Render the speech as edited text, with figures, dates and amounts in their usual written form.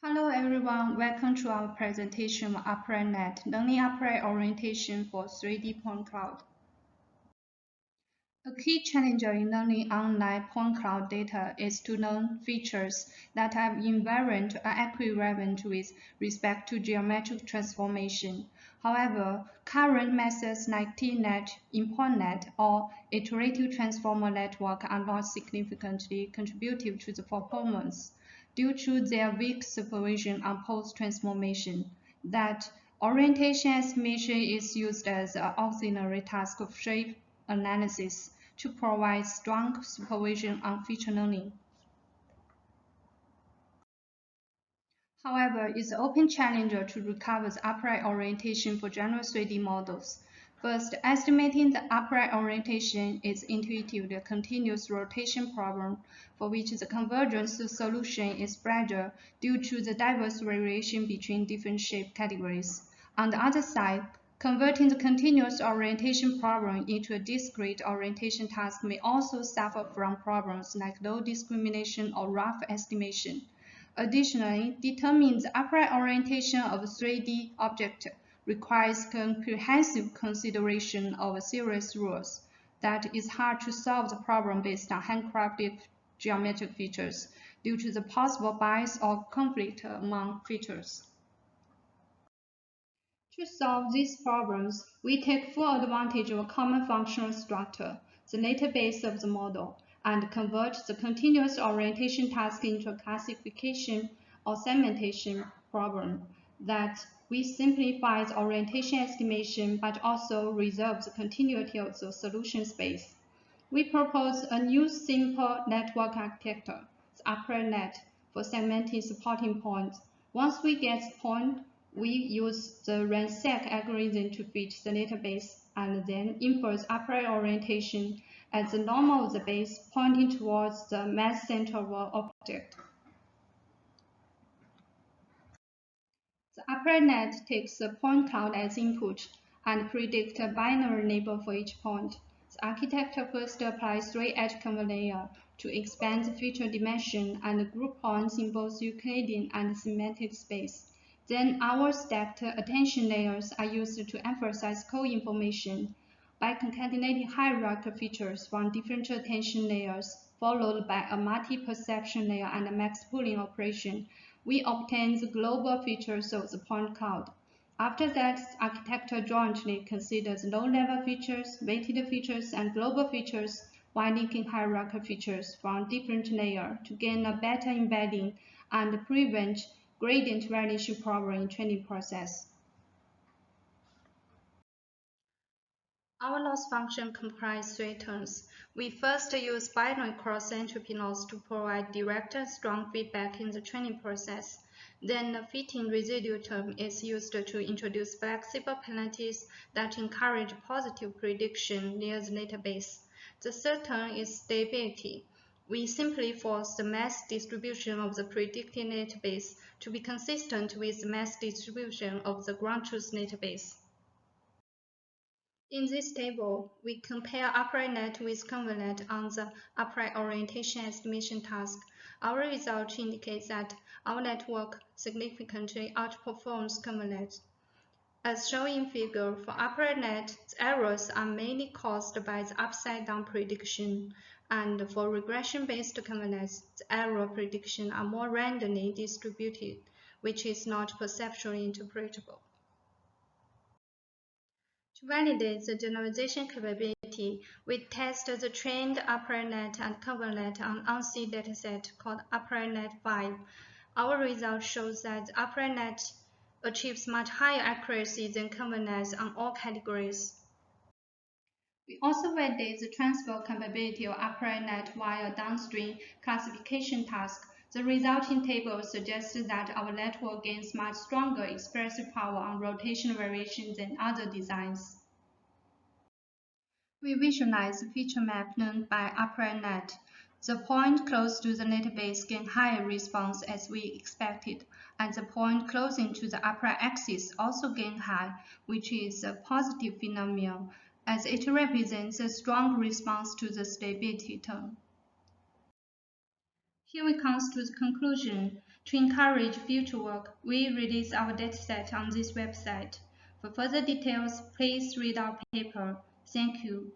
Hello everyone, welcome to our presentation on UprightNet, Learning Upright Orientation for 3D Point Cloud. A key challenge in learning online point cloud data is to learn features that are invariant or equivalent with respect to geometric transformation. However, current methods like TNet, ImpostNet, or iterative transformer network are not significantly contributive to the performance due to their weak supervision on post-transformation. That orientation estimation is used as an auxiliary task of shape analysis to provide strong supervision on feature learning. However, it's an open challenge to recover the upright orientation for general 3D models. First, estimating the upright orientation is intuitively a continuous rotation problem for which the convergence solution is fragile due to the diverse variation between different shape categories. On the other side, converting the continuous orientation problem into a discrete orientation task may also suffer from problems like low discrimination or rough estimation. Additionally, determining the upright orientation of a 3D object requires comprehensive consideration of serious rules that is hard to solve the problem based on handcrafted geometric features due to the possible bias or conflict among features. To solve these problems, we take full advantage of a common functional structure, the database of the model, and convert the continuous orientation task into a classification or segmentation problem that we simplify the orientation estimation but also reserve the continuity of the solution space. We propose a new simple network architecture, the UprightNet, for segmenting supporting points. Once we get the point, we use the ransack algorithm to fit the database and then infer the upright orientation as the normal of the base pointing towards the mass center of our object. The UprightNet takes the point cloud as input and predicts a binary label for each point. The architecture first applies 3 edge convert layers to expand the feature dimension and group points in both Euclidean and semantic space. Then our stacked attention layers are used to emphasize co-information by concatenating hierarchical features from different attention layers, followed by a multi-perception layer and a max pooling operation. We obtain the global features of the point cloud. After that, the architecture jointly considers low-level features, weighted features, and global features while linking hierarchical features from different layers to gain a better embedding and prevent gradient variation problem in training process. Our loss function comprises 3 terms. We first use binary cross-entropy loss to provide direct and strong feedback in the training process. Then the fitting residual term is used to introduce flexible penalties that encourage positive prediction near the database. The third term is stability. We simply force the mass distribution of the predicted database to be consistent with the mass distribution of the ground truth database. In this table, we compare UprightNet with ConverNet on the upright orientation estimation task. Our result indicates that our network significantly outperforms ConverNet. As shown in figure, for UprightNet, the errors are mainly caused by the upside-down prediction, and for regression-based ConverNet, the error prediction are more randomly distributed, which is not perceptually interpretable. To validate the generalization capability, we test the trained UprightNet and ConverNet on ANSI dataset called UprightNet 5. Our result shows that UprightNet achieves much higher accuracy than ConverNet on all categories. We also validate the transfer capability of UprightNet via downstream classification task. The resulting table suggests that our network gains much stronger expressive power on rotation variation than other designs. We visualize the feature map learned by UprightNet. The point close to the database gain higher response as we expected, and the point closing to the upright axis also gain high, which is a positive phenomenon, as it represents a strong response to the stability term. Here we come to the conclusion. To encourage future work, we release our dataset on this website. For further details, please read our paper. Thank you.